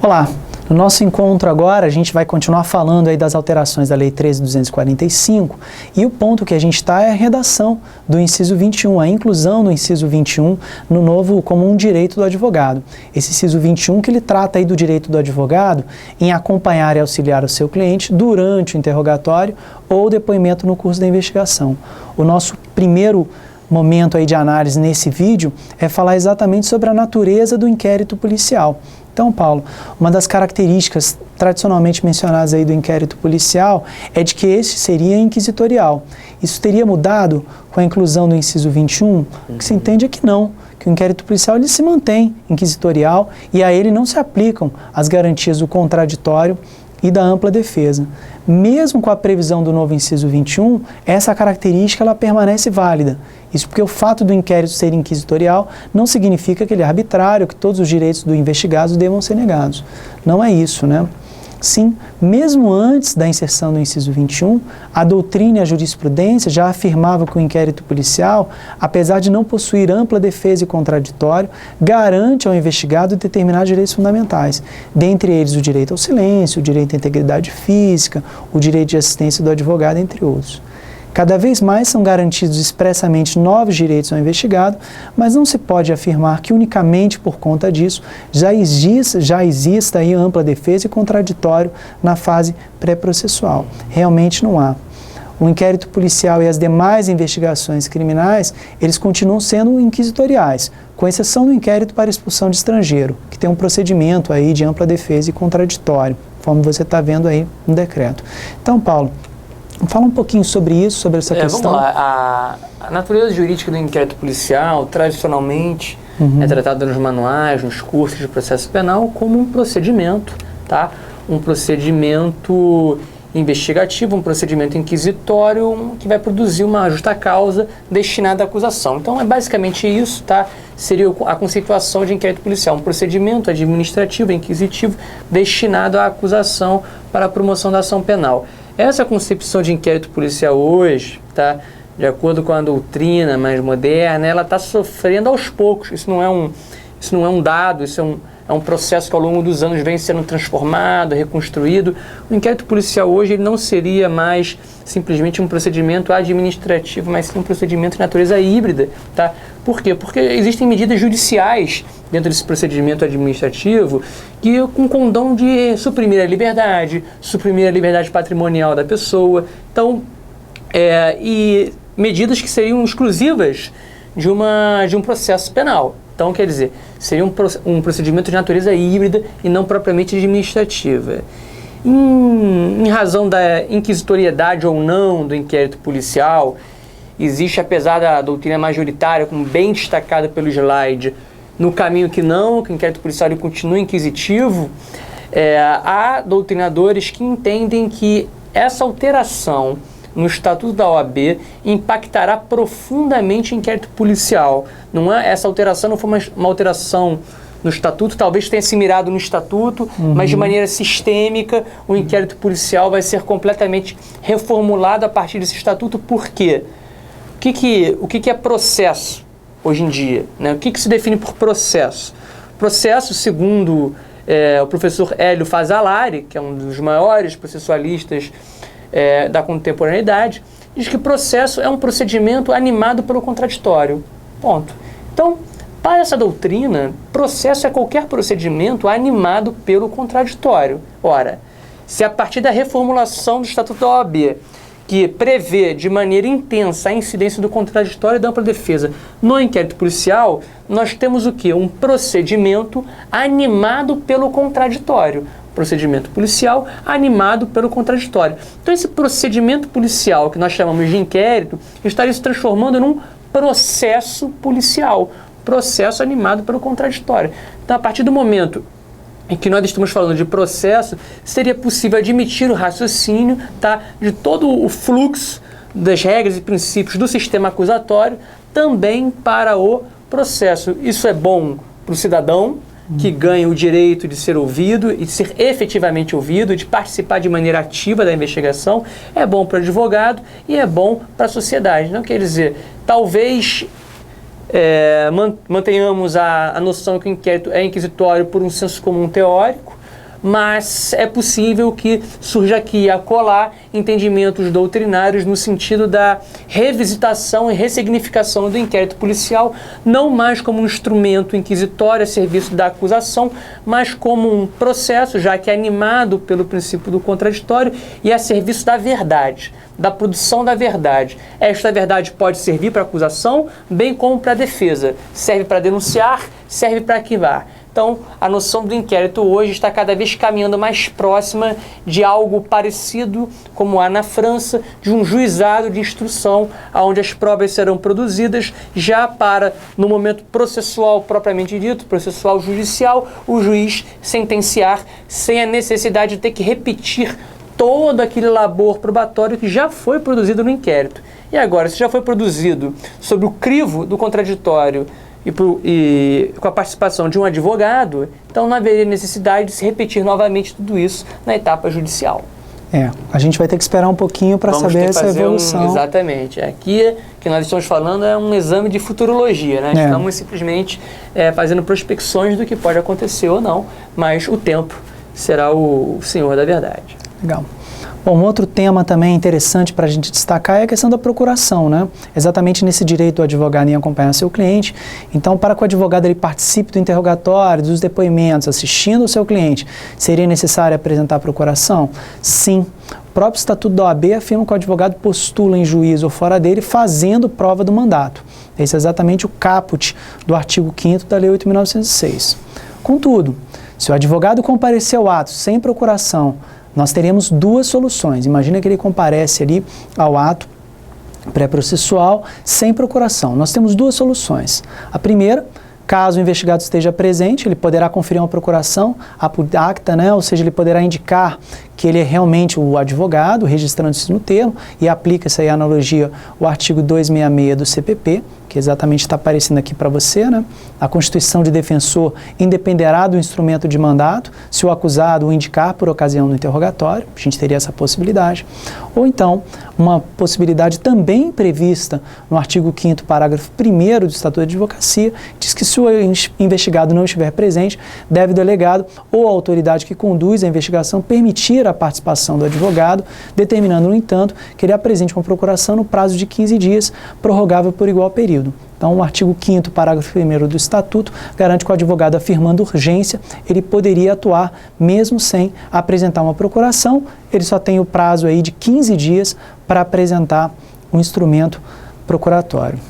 Olá, no nosso encontro agora a gente vai continuar falando aí das alterações da Lei 13.245 e o ponto que a gente está é a redação do inciso 21, a inclusão do inciso 21 no novo como um direito do advogado. Esse inciso 21 que ele trata aí do direito do advogado em acompanhar e auxiliar o seu cliente durante o interrogatório ou depoimento no curso da investigação. O nosso primeiro momento aí de análise nesse vídeo é falar exatamente sobre a natureza do inquérito policial. Então, Paulo, uma das características tradicionalmente mencionadas aí do inquérito policial é de que esse seria inquisitorial. Isso teria mudado com a inclusão do inciso 21? O que se entende é que não, que o inquérito policial ele se mantém inquisitorial e a ele não se aplicam as garantias do contraditório e da ampla defesa. Mesmo com a previsão do novo inciso 21, essa característica ela permanece válida. Isso porque o fato do inquérito ser inquisitorial não significa que ele é arbitrário, que todos os direitos do investigado devam ser negados. Não é isso, né? Sim, mesmo antes da inserção do inciso 21, a doutrina e a jurisprudência já afirmavam que o inquérito policial, apesar de não possuir ampla defesa e contraditório, garante ao investigado determinados direitos fundamentais, dentre eles o direito ao silêncio, o direito à integridade física, o direito de assistência do advogado, entre outros. Cada vez mais são garantidos expressamente novos direitos ao investigado, mas não se pode afirmar que unicamente por conta disso já exista aí ampla defesa e contraditório na fase pré-processual. Realmente não há. O inquérito policial e as demais investigações criminais, eles continuam sendo inquisitoriais, com exceção do inquérito para expulsão de estrangeiro, que tem um procedimento aí de ampla defesa e contraditório, como você está vendo aí no decreto. Então, Paulo, fala um pouquinho sobre isso, sobre essa questão. Vamos lá. A natureza jurídica do inquérito policial, tradicionalmente, é tratada nos manuais, nos cursos de processo penal, como um procedimento, tá? Um procedimento investigativo, um procedimento inquisitório que vai produzir uma justa causa destinada à acusação. Então, é basicamente isso, tá? Seria a conceituação de inquérito policial, um procedimento administrativo, inquisitivo, destinado à acusação para a promoção da ação penal. Essa concepção de inquérito policial hoje, tá, de acordo com a doutrina mais moderna, ela está sofrendo aos poucos. Isso não é um dado, isso é um processo que ao longo dos anos vem sendo transformado, reconstruído. O inquérito policial hoje ele não seria mais simplesmente um procedimento administrativo, mas sim um procedimento de natureza híbrida. Tá? Por quê? Porque existem medidas judiciais dentro desse procedimento administrativo que com condão de suprimir a liberdade patrimonial da pessoa. Então, e medidas que seriam exclusivas de um processo penal. Então, quer dizer, seria um procedimento de natureza híbrida e não propriamente administrativa. Em razão da inquisitoriedade ou não do inquérito policial, existe, apesar da doutrina majoritária, como bem destacada pelo slide, no caminho que o inquérito policial ele continua inquisitivo, há doutrinadores que entendem que essa alteração no Estatuto da OAB impactará profundamente o inquérito policial. Essa alteração não foi uma alteração no Estatuto, talvez tenha se mirado no Estatuto, mas de maneira sistêmica o inquérito policial vai ser completamente reformulado a partir desse Estatuto. Por quê? O que é processo hoje em dia? Né? O que se define por processo? Processo, segundo o professor Hélio Fazzolari, que é um dos maiores processualistas da contemporaneidade, diz que processo é um procedimento animado pelo contraditório. Ponto. Então, para essa doutrina, processo é qualquer procedimento animado pelo contraditório. Ora, se a partir da reformulação do Estatuto da OAB, que prevê de maneira intensa a incidência do contraditório e da ampla defesa no inquérito policial, nós temos o quê? Um procedimento animado pelo contraditório. Procedimento policial animado pelo contraditório. Então, esse procedimento policial, que nós chamamos de inquérito, estaria se transformando num processo policial, processo animado pelo contraditório. Então, a partir do momento em que nós estamos falando de processo, seria possível admitir o raciocínio, tá, de todo o fluxo das regras e princípios do sistema acusatório também para o processo. Isso é bom para o cidadão, que ganha o direito de ser ouvido e de ser efetivamente ouvido, de participar de maneira ativa da investigação, é bom para o advogado e é bom para a sociedade. Não quer dizer, talvez mantenhamos a noção que o inquérito é inquisitório por um senso comum teórico, mas é possível que surja aqui e acolá entendimentos doutrinários no sentido da revisitação e ressignificação do inquérito policial, não mais como um instrumento inquisitório a serviço da acusação, mas como um processo, já que é animado pelo princípio do contraditório e a serviço da verdade, da produção da verdade. Esta verdade pode servir para acusação, bem como para defesa. Serve para denunciar, serve para arquivar. Então, a noção do inquérito hoje está cada vez caminhando mais próxima de algo parecido, como há na França, de um juizado de instrução, onde as provas serão produzidas já para, no momento processual propriamente dito, processual judicial, o juiz sentenciar sem a necessidade de ter que repetir todo aquele labor probatório que já foi produzido no inquérito. E agora, se já foi produzido sob o crivo do contraditório e com a participação de um advogado, então não haveria necessidade de se repetir novamente tudo isso na etapa judicial. A gente vai ter que esperar um pouquinho para saber essa evolução. Exatamente. Aqui, que nós estamos falando, é um exame de futurologia, né? Estamos simplesmente fazendo prospecções do que pode acontecer ou não, mas o tempo será o senhor da verdade. Legal. Bom, um outro tema também interessante para a gente destacar é a questão da procuração, né? Exatamente nesse direito do advogado em acompanhar seu cliente. Então, para que o advogado ele participe do interrogatório, dos depoimentos, assistindo o seu cliente, seria necessário apresentar a procuração? Sim. O próprio Estatuto da OAB afirma que o advogado postula em juízo ou fora dele fazendo prova do mandato. Esse é exatamente o caput do artigo 5º da Lei 8.906. Contudo, se o advogado comparecer ao ato sem procuração, nós teremos duas soluções. Imagina que ele comparece ali ao ato pré-processual sem procuração. Nós temos duas soluções. A primeira, caso o investigado esteja presente, ele poderá conferir uma procuração, acta, né? Ou seja, ele poderá indicar que ele é realmente o advogado, registrando-se no termo, e aplica-se aí a analogia o artigo 266 do CPP, que exatamente está aparecendo aqui para você, né? A constituição de defensor independerá do instrumento de mandato, se o acusado o indicar por ocasião do interrogatório, a gente teria essa possibilidade. Ou então, uma possibilidade também prevista no artigo 5º, parágrafo 1º do Estatuto de Advocacia, diz que se o investigado não estiver presente, deve o delegado ou a autoridade que conduz a investigação permitir a participação do advogado, determinando, no entanto, que ele apresente uma procuração no prazo de 15 dias, prorrogável por igual período. Então, o artigo 5º, parágrafo 1º do Estatuto, garante que o advogado, afirmando urgência, ele poderia atuar mesmo sem apresentar uma procuração. Ele só tem o prazo aí de 15 dias para apresentar um instrumento procuratório.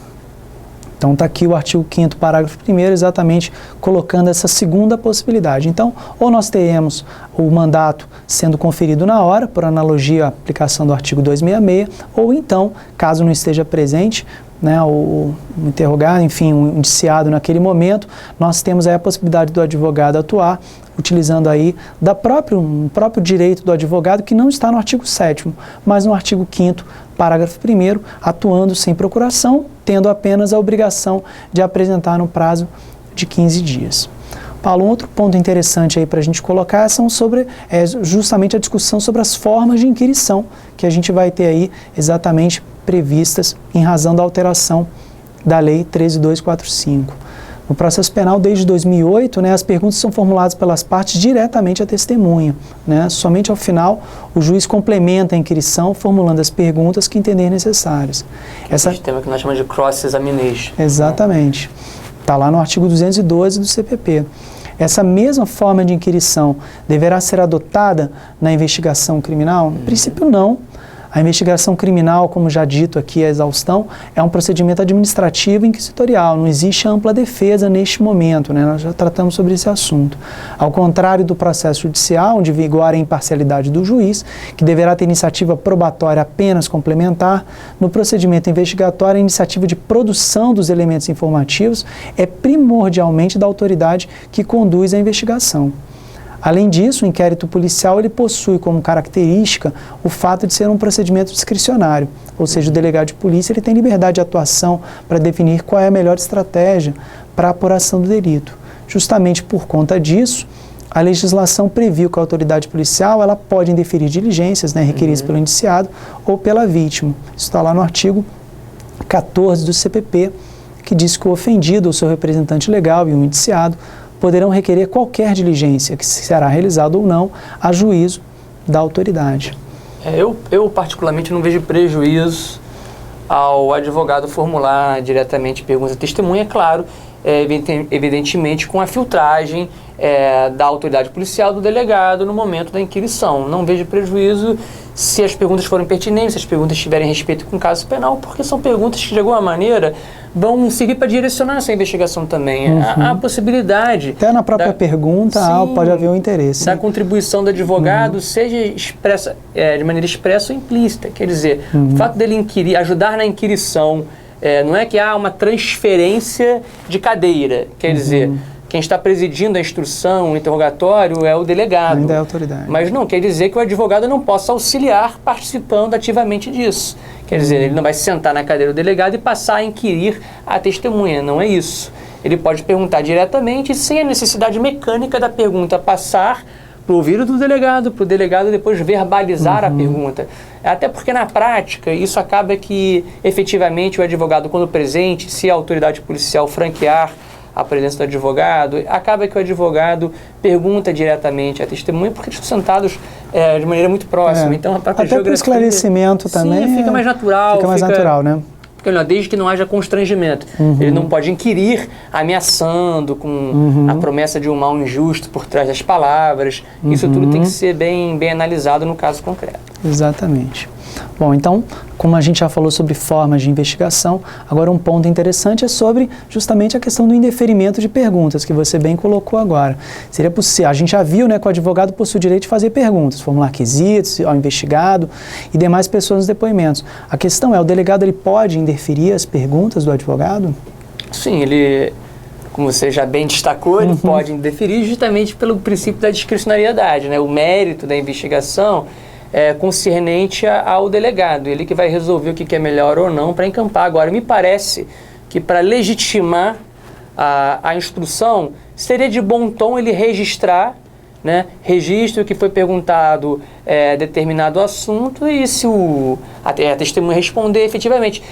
Então, está aqui o artigo 5º, parágrafo 1º, exatamente colocando essa segunda possibilidade. Então, ou nós teremos o mandato sendo conferido na hora, por analogia à aplicação do artigo 266, ou então, caso não esteja presente, né, o interrogado, enfim, o indiciado naquele momento, nós temos aí a possibilidade do advogado atuar, utilizando aí um próprio direito do advogado, que não está no artigo 7º, mas no artigo 5º, parágrafo 1º, atuando sem procuração, tendo apenas a obrigação de apresentar no prazo de 15 dias. Paulo, um outro ponto interessante aí para a gente colocar justamente a discussão sobre as formas de inquirição que a gente vai ter aí exatamente previstas em razão da alteração da Lei 13.245. No processo penal, desde 2008, né, as perguntas são formuladas pelas partes diretamente à testemunha, né? Somente ao final, o juiz complementa a inquirição, formulando as perguntas que entender necessárias. Esse sistema que nós chamamos de cross-examination. Exatamente. Está lá no artigo 212 do CPP. Essa mesma forma de inquirição deverá ser adotada na investigação criminal? No princípio, não. A investigação criminal, como já dito aqui, a exaustão, é um procedimento administrativo inquisitorial, não existe ampla defesa neste momento, né? Nós já tratamos sobre esse assunto. Ao contrário do processo judicial, onde vigora a imparcialidade do juiz, que deverá ter iniciativa probatória apenas complementar, no procedimento investigatório, a iniciativa de produção dos elementos informativos é primordialmente da autoridade que conduz a investigação. Além disso, o inquérito policial ele possui como característica o fato de ser um procedimento discricionário, ou seja, o delegado de polícia ele tem liberdade de atuação para definir qual é a melhor estratégia para a apuração do delito. Justamente por conta disso, a legislação previu que a autoridade policial ela pode indeferir diligências, né, requeridas pelo indiciado ou pela vítima. Isso está lá no artigo 14 do CPP, que diz que o ofendido ou seu representante legal e o indiciado poderão requerer qualquer diligência, que será realizada ou não a juízo da autoridade. Eu particularmente não vejo prejuízo ao advogado formular diretamente perguntas à testemunha, claro, evidentemente com a filtragem da autoridade policial, do delegado, no momento da inquirição. Não vejo prejuízo se as perguntas forem pertinentes, se as perguntas tiverem respeito com o caso penal, porque são perguntas que, de alguma maneira, vão seguir para direcionar essa investigação também. Há possibilidade... Até na própria pergunta pode haver um interesse. Da contribuição do advogado, seja expressa, de maneira expressa ou implícita. Quer dizer, o fato dele inquirir, ajudar na inquirição, não é que há uma transferência de cadeira. Quer dizer, quem está presidindo a instrução, o interrogatório, é o delegado. Ainda é a autoridade. Mas não quer dizer que o advogado não possa auxiliar participando ativamente disso. Quer dizer, ele não vai sentar na cadeira do delegado e passar a inquirir a testemunha. Não é isso. Ele pode perguntar diretamente, sem a necessidade mecânica da pergunta passar para o ouvido do delegado, para o delegado depois verbalizar a pergunta. Até porque, na prática, isso acaba que, efetivamente, o advogado, quando presente, se a autoridade policial franquear a presença do advogado, acaba que o advogado pergunta diretamente à testemunha, porque eles estão sentados de maneira muito próxima. Então, a própria até para o esclarecimento também. Sim, fica mais natural. Fica mais natural, né? Desde que não haja constrangimento. Ele não pode inquirir ameaçando com a promessa de um mal injusto por trás das palavras. Isso tudo tem que ser bem analisado no caso concreto. Exatamente. Bom, então, como a gente já falou sobre formas de investigação, agora um ponto interessante é sobre justamente a questão do indeferimento de perguntas, que você bem colocou agora. Seria possível, a gente já viu, né, que o advogado possui o direito de fazer perguntas, formular quesitos ao investigado e demais pessoas nos depoimentos. A questão é, o delegado ele pode indeferir as perguntas do advogado? Sim, ele, como você já bem destacou, ele pode indeferir justamente pelo princípio da discricionariedade, né? O mérito da investigação concernente ao delegado, ele que vai resolver o que é melhor ou não para encampar. Agora, me parece que para legitimar a instrução, seria de bom tom ele registrar, né, registro que foi perguntado determinado assunto e se a testemunha responder efetivamente.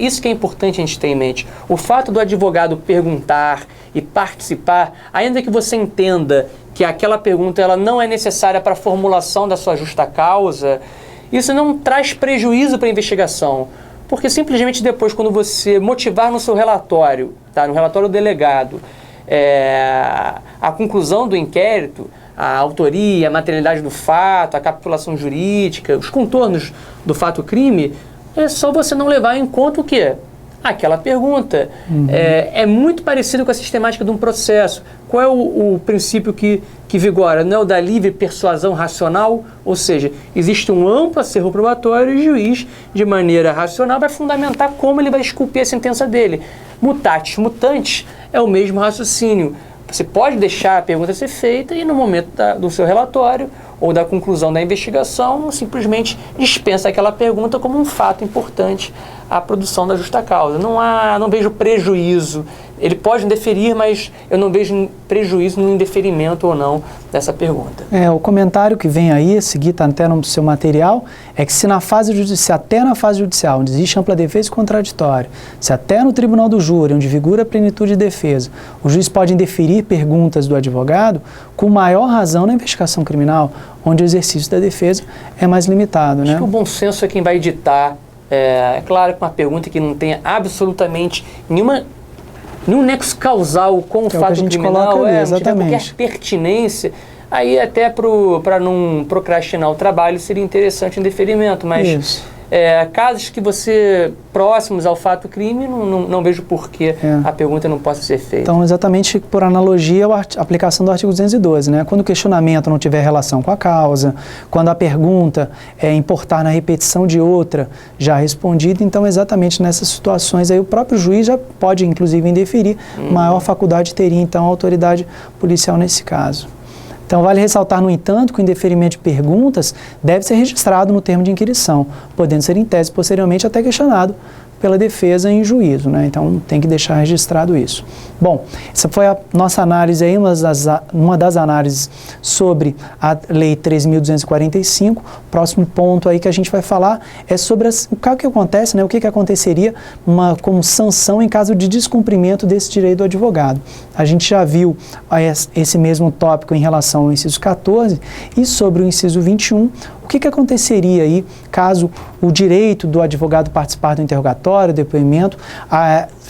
Isso que é importante a gente ter em mente. O fato do advogado perguntar e participar, ainda que você entenda que aquela pergunta ela não é necessária para a formulação da sua justa causa, isso não traz prejuízo para a investigação. Porque simplesmente depois, quando você motivar no seu relatório, no relatório do delegado, a conclusão do inquérito, a autoria, a materialidade do fato, a capitulação jurídica, os contornos do fato-crime, é só você não levar em conta o quê? Aquela pergunta. É muito parecido com a sistemática de um processo. Qual é o princípio que vigora? Não é o da livre persuasão racional? Ou seja, existe um amplo acervo probatório e o juiz, de maneira racional, vai fundamentar como ele vai esculpir a sentença dele. Mutatis mutandis é o mesmo raciocínio. Você pode deixar a pergunta ser feita e no momento do seu relatório ou da conclusão da investigação, simplesmente dispensa aquela pergunta como um fato importante à produção da justa causa. Não vejo prejuízo. Ele pode indeferir, mas eu não vejo prejuízo no indeferimento ou não dessa pergunta. O comentário que vem aí, a seguir está até no seu material, é que se até na fase judicial, onde existe ampla defesa e contraditório, se até no tribunal do júri, onde vigora a plenitude de defesa, o juiz pode indeferir perguntas do advogado, com maior razão na investigação criminal, onde o exercício da defesa é mais limitado. Acho que o bom senso é quem vai ditar. É claro que uma pergunta que não tenha absolutamente nenhum nexo causal com o fato criminal, não tiver qualquer pertinência, aí até para não procrastinar o trabalho seria interessante um deferimento, mas casos que você, próximos ao fato crime, não vejo por que a pergunta não possa ser feita. Então, exatamente por analogia, a aplicação do artigo 212, né? Quando o questionamento não tiver relação com a causa, quando a pergunta importar na repetição de outra já respondida, então exatamente nessas situações aí o próprio juiz já pode, inclusive, indeferir, maior faculdade teria, então, a autoridade policial nesse caso. Então, vale ressaltar, no entanto, que o indeferimento de perguntas deve ser registrado no termo de inquirição, podendo ser em tese posteriormente até questionado pela defesa em juízo, né? Então tem que deixar registrado isso. Bom, essa foi a nossa análise aí, uma das análises sobre a Lei 13.245. Próximo ponto aí que a gente vai falar é sobre o que acontece, né? O que aconteceria como sanção em caso de descumprimento desse direito do advogado. A gente já viu esse mesmo tópico em relação ao inciso 14 e sobre o inciso 21. O que aconteceria aí caso o direito do advogado participar do interrogatório, do depoimento,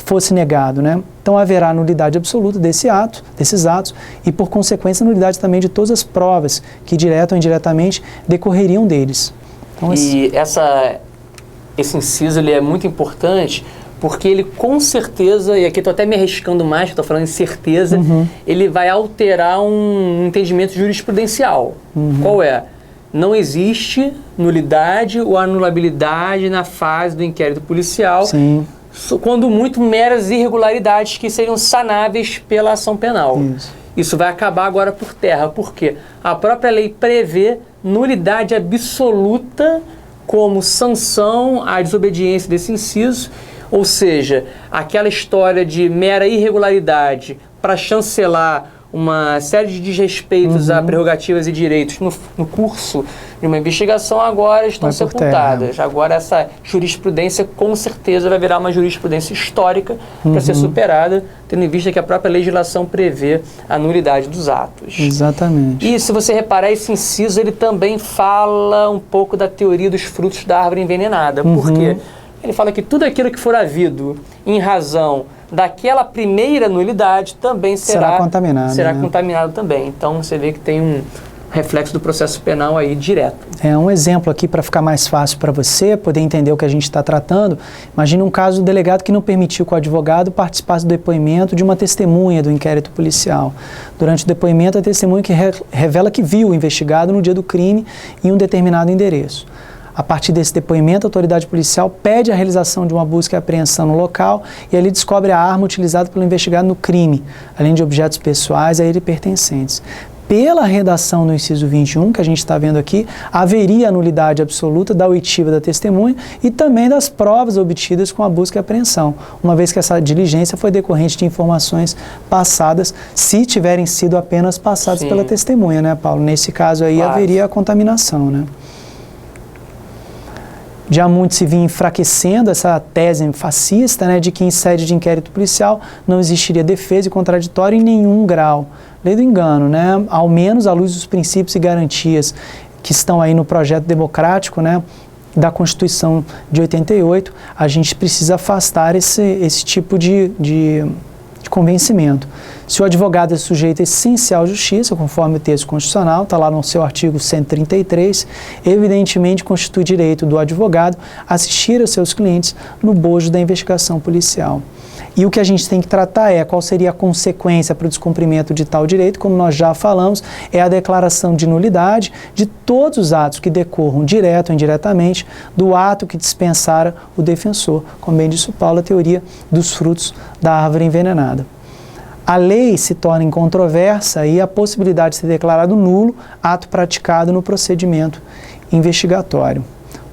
fosse negado, né? Então haverá nulidade absoluta desses atos e, por consequência, nulidade também de todas as provas que, direta ou indiretamente, decorreriam deles. Então, esse inciso ele é muito importante porque ele, com certeza, e aqui estou até me arriscando mais, estou falando em certeza, ele vai alterar um entendimento jurisprudencial. Qual é? Não existe nulidade ou anulabilidade na fase do inquérito policial, sim, quando muito meras irregularidades que seriam sanáveis pela ação penal. Isso vai acabar agora por terra, porque a própria lei prevê nulidade absoluta como sanção à desobediência desse inciso, ou seja, aquela história de mera irregularidade para chancelar uma série de desrespeitos a prerrogativas e direitos no curso de uma investigação agora estão sepultadas. Agora essa jurisprudência com certeza vai virar uma jurisprudência histórica para ser superada, tendo em vista que a própria legislação prevê a nulidade dos atos. Exatamente. E se você reparar, esse inciso ele também fala um pouco da teoria dos frutos da árvore envenenada. Por quê? Ele fala que tudo aquilo que for havido em razão daquela primeira nulidade também será contaminado também. Então você vê que tem um reflexo do processo penal aí direto. É um exemplo aqui para ficar mais fácil para você poder entender o que a gente está tratando. Imagine um caso do delegado que não permitiu que o advogado participasse do depoimento de uma testemunha do inquérito policial. Durante o depoimento, a testemunha que revela que viu o investigado no dia do crime em um determinado endereço. A partir desse depoimento, a autoridade policial pede a realização de uma busca e apreensão no local e ali descobre a arma utilizada pelo investigado no crime, além de objetos pessoais a ele pertencentes. Pela redação do inciso 21, que a gente está vendo aqui, haveria a nulidade absoluta da oitiva da testemunha e também das provas obtidas com a busca e apreensão, uma vez que essa diligência foi decorrente de informações passadas, se tiverem sido apenas passadas pela testemunha, né, Paulo? Nesse caso aí haveria a contaminação, né? Já muito se vinha enfraquecendo essa tese fascista, né, de que em sede de inquérito policial não existiria defesa e contraditório em nenhum grau. Lei do engano, né, ao menos à luz dos princípios e garantias que estão aí no projeto democrático, né, da Constituição de 88, a gente precisa afastar esse tipo de convencimento. Se o advogado é sujeito a essencial justiça, conforme o texto constitucional, está lá no seu artigo 133, evidentemente constitui direito do advogado assistir aos seus clientes no bojo da investigação policial. E o que a gente tem que tratar é qual seria a consequência para o descumprimento de tal direito, como nós já falamos, é a declaração de nulidade de todos os atos que decorram, direto ou indiretamente, do ato que dispensara o defensor, como bem disse o Paulo, a teoria dos frutos da árvore envenenada. A lei se torna incontroversa e a possibilidade de ser declarado nulo ato praticado no procedimento investigatório.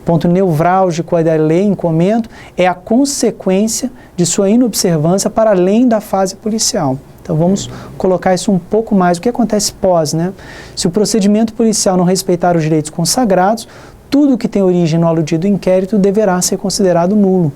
O ponto nevrálgico da lei em comento é a consequência de sua inobservância para além da fase policial. Então vamos colocar isso um pouco mais. O que acontece pós, né? Se o procedimento policial não respeitar os direitos consagrados, tudo que tem origem no aludido inquérito deverá ser considerado nulo.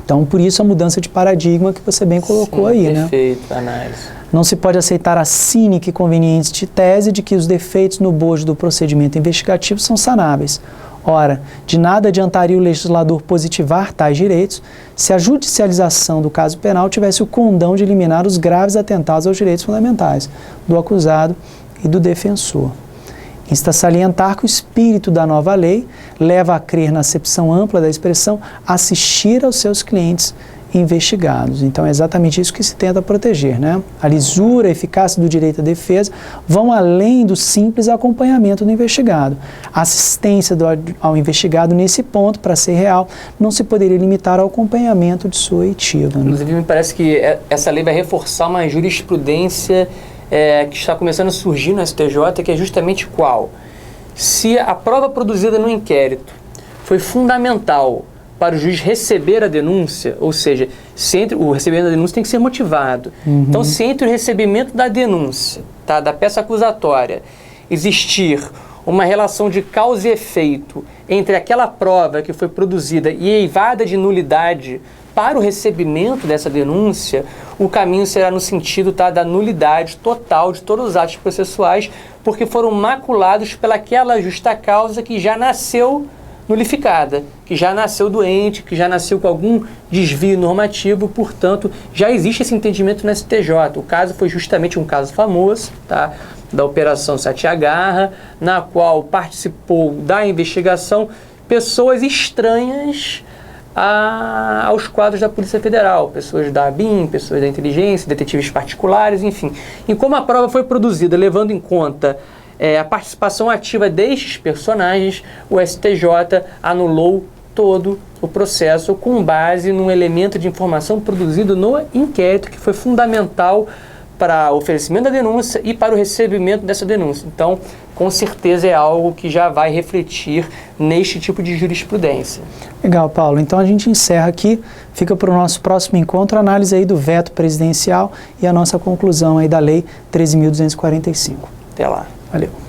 Então, por isso a mudança de paradigma que você bem colocou aí, né? Perfeito, análise. Não se pode aceitar a cínica e conveniente tese de que os defeitos no bojo do procedimento investigativo são sanáveis. Ora, de nada adiantaria o legislador positivar tais direitos se a judicialização do caso penal tivesse o condão de eliminar os graves atentados aos direitos fundamentais do acusado e do defensor. Insta salientar que o espírito da nova lei leva a crer na acepção ampla da expressão assistir aos seus clientes investigados. Então é exatamente isso que se tenta proteger, né? A lisura e a eficácia do direito à defesa vão além do simples acompanhamento do investigado. A assistência ao investigado nesse ponto, para ser real, não se poderia limitar ao acompanhamento de sua oitiva, né? Inclusive, me parece que essa lei vai reforçar uma jurisprudência que está começando a surgir no STJ, que é justamente qual? Se a prova produzida no inquérito foi fundamental para o juiz receber a denúncia, ou seja, o recebimento da denúncia tem que ser motivado. Então, se entre o recebimento da denúncia, tá, da peça acusatória, existir uma relação de causa e efeito entre aquela prova que foi produzida e eivada de nulidade para o recebimento dessa denúncia, o caminho será no sentido, tá, da nulidade total de todos os atos processuais, porque foram maculados pelaquela justa causa que já nasceu nulificada, que já nasceu doente, que já nasceu com algum desvio normativo, portanto, já existe esse entendimento no STJ. O caso foi justamente um caso famoso, tá, da Operação Sete Agarra, na qual participou da investigação pessoas estranhas aos quadros da Polícia Federal, pessoas da ABIN, pessoas da inteligência, detetives particulares, enfim. E como a prova foi produzida levando em conta a participação ativa destes personagens, o STJ anulou todo o processo com base num elemento de informação produzido no inquérito que foi fundamental para o oferecimento da denúncia e para o recebimento dessa denúncia. Então, com certeza é algo que já vai refletir neste tipo de jurisprudência. Legal, Paulo. Então a gente encerra aqui, fica para o nosso próximo encontro, a análise aí do veto presidencial e a nossa conclusão aí da Lei 13.245. Até lá. Valeu.